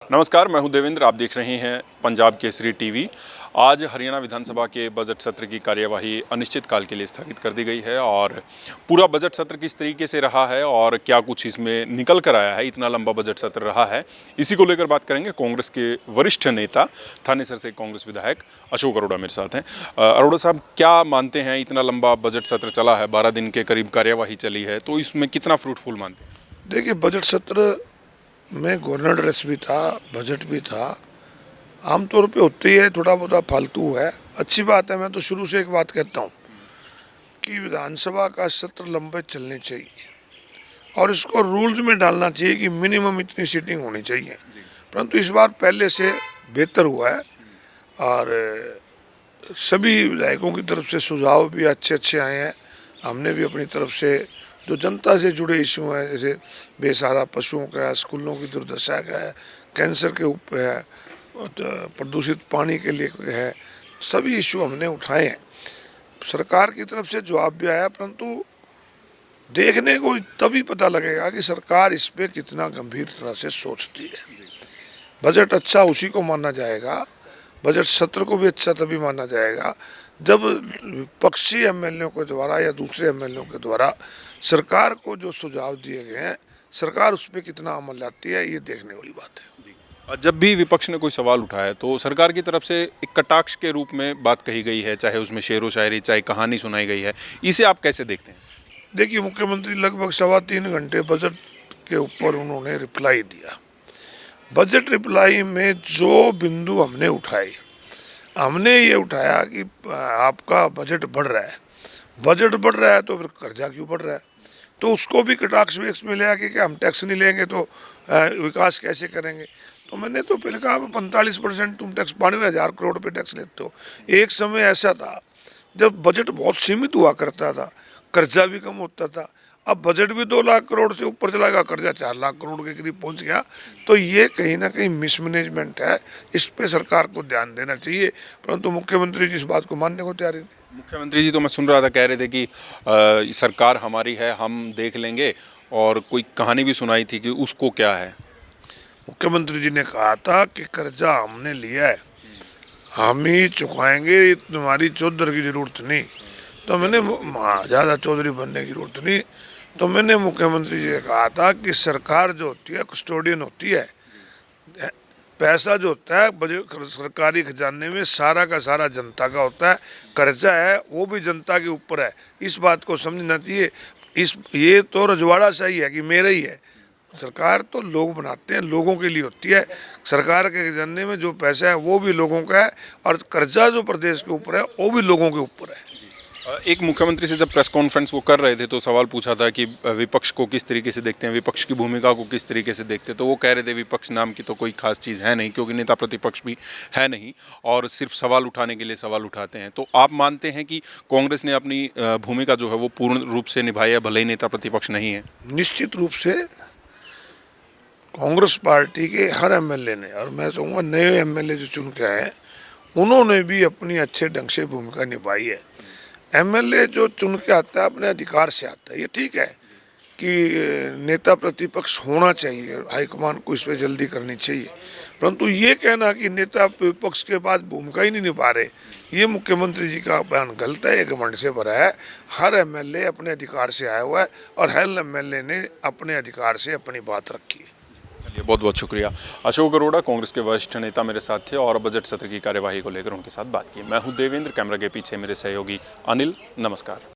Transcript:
नमस्कार, मैं हूं देवेंद्र। आप देख रहे हैं पंजाब केसरी टीवी। आज हरियाणा विधानसभा के बजट सत्र की कार्यवाही अनिश्चितकाल के लिए स्थगित कर दी गई है और पूरा बजट सत्र किस तरीके से रहा है और क्या कुछ इसमें निकल कर आया है, इतना लंबा बजट सत्र रहा है, इसी को लेकर बात करेंगे। कांग्रेस के वरिष्ठ नेता, थानेसर से कांग्रेस विधायक अशोक अरोड़ा मेरे साथ हैं। अरोड़ा साहब, क्या मानते हैं, इतना लंबा बजट सत्र चला है, 12 दिन के करीब कार्यवाही चली है, तो इसमें कितना फ्रूटफुल मानते हैं? देखिए, बजट सत्र में गवर्नर एड्रेस भी था, बजट भी था। आमतौर पे होती है, थोड़ा बहुत फालतू है, अच्छी बात है। मैं तो शुरू से एक बात कहता हूँ कि विधानसभा का सत्र लंबे चलने चाहिए और इसको रूल्स में डालना चाहिए कि मिनिमम इतनी सीटिंग होनी चाहिए। परंतु इस बार पहले से बेहतर हुआ है और सभी विधायकों की तरफ से सुझाव भी अच्छे आए हैं। हमने भी अपनी तरफ से जो जनता से जुड़े इशू हैं, जैसे बेसहारा पशुओं का है, स्कूलों की दुर्दशा का है, कैंसर के ऊपर है, प्रदूषित पानी के लिए है, सभी इशू हमने उठाए हैं। सरकार की तरफ से जवाब भी आया, परंतु देखने को तभी पता लगेगा कि सरकार इस पे कितना गंभीर तरह से सोचती है। बजट अच्छा उसी को माना जाएगा, बजट सत्र को भी अच्छा तभी माना जाएगा जब विपक्षी एमएलए के द्वारा या दूसरे एमएलए के द्वारा सरकार को जो सुझाव दिए गए हैं, सरकार उस पर कितना अमल लाती है, ये देखने वाली बात है। जब भी विपक्ष ने कोई सवाल उठाया तो सरकार की तरफ से एक कटाक्ष के रूप में बात कही गई है, चाहे उसमें शेरो शायरी, चाहे कहानी सुनाई गई है। इसे आप कैसे देखते हैं? देखिए, मुख्यमंत्री लगभग 3.25 घंटे बजट के ऊपर उन्होंने रिप्लाई दिया। बजट रिप्लाई में जो बिंदु हमने उठाए, हमने ये उठाया कि आपका बजट बढ़ रहा है, बजट बढ़ रहा है तो फिर कर्जा क्यों बढ़ रहा है? तो उसको भी कटाक्ष में मिलेगा कि हम टैक्स नहीं लेंगे तो विकास कैसे करेंगे। तो मैंने तो पहले कहा 45% तुम टैक्स 92,000 करोड़ पे टैक्स लेते हो। एक समय ऐसा था जब बजट बहुत सीमित हुआ करता था, कर्जा भी कम होता था। अब बजट भी 2 लाख करोड़ से ऊपर चला गया, कर्जा 4 लाख करोड़ के करीब पहुंच गया। तो ये कहीं ना कहीं मिसमैनेजमेंट है, इस पे सरकार को ध्यान देना चाहिए। परंतु मुख्यमंत्री जी इस बात को मानने को तैयार नहीं। मुख्यमंत्री जी तो मैं सुन रहा था, कह रहे थे कि सरकार हमारी है, हम देख लेंगे, और कोई कहानी भी सुनाई थी कि उसको क्या है। मुख्यमंत्री जी ने कहा था कि कर्जा हमने लिया है, हम ही चुकाएंगे, तुम्हारी चौधरी की जरूरत नहीं। तो मैंने ज़्यादा चौधरी बनने की जरूरत नहीं। तो मैंने मुख्यमंत्री जी से कहा था कि सरकार जो होती है कस्टोडियन होती है, पैसा जो होता है बजट सरकारी खजाने में सारा का सारा जनता का होता है, कर्जा है वो भी जनता के ऊपर है। इस बात को समझना चाहिए। ये तो रजवाड़ा सा ही है कि मेरा ही है। सरकार तो लोग बनाते हैं, लोगों के लिए होती है। सरकार के खजाने में जो पैसा है वो भी लोगों का है और कर्जा जो प्रदेश के ऊपर है वो भी लोगों के ऊपर है। एक मुख्यमंत्री से जब प्रेस कॉन्फ्रेंस वो कर रहे थे तो सवाल पूछा था कि विपक्ष को किस तरीके से देखते हैं, विपक्ष की भूमिका को किस तरीके से देखते हैं, तो वो कह रहे थे विपक्ष नाम की तो कोई खास चीज़ है नहीं, क्योंकि नेता प्रतिपक्ष भी है नहीं और सिर्फ सवाल उठाने के लिए सवाल उठाते हैं। तो आप मानते हैं कि कांग्रेस ने अपनी भूमिका जो है वो पूर्ण रूप से निभाई है, भले ही नेता प्रतिपक्ष नहीं है? निश्चित रूप से कांग्रेस पार्टी के हर एमएलए ने, और मैं कहूँगा नए एमएलए जो चुन के आए हैं, उन्होंने भी अपनी अच्छे ढंग से भूमिका निभाई है। एमएलए जो चुन के आता है अपने अधिकार से आता है, ये ठीक है कि नेता प्रतिपक्ष होना चाहिए, हाईकमान को इस पर जल्दी करनी चाहिए। परंतु ये कहना कि नेता विपक्ष के बाद भूमिका ही नहीं निभा रहे, ये मुख्यमंत्री जी का बयान गलत है, ये घमंड से भरा है। हर एमएलए अपने अधिकार से आया हुआ है और हर एमएलए ने अपने अधिकार से अपनी बात रखी है। चलिए, बहुत बहुत शुक्रिया। अशोक अरोड़ा कांग्रेस के वरिष्ठ नेता मेरे साथ थे और बजट सत्र की कार्यवाही को लेकर उनके साथ बात की। मैं हूं देवेंद्र, कैमरा के पीछे मेरे सहयोगी अनिल। नमस्कार।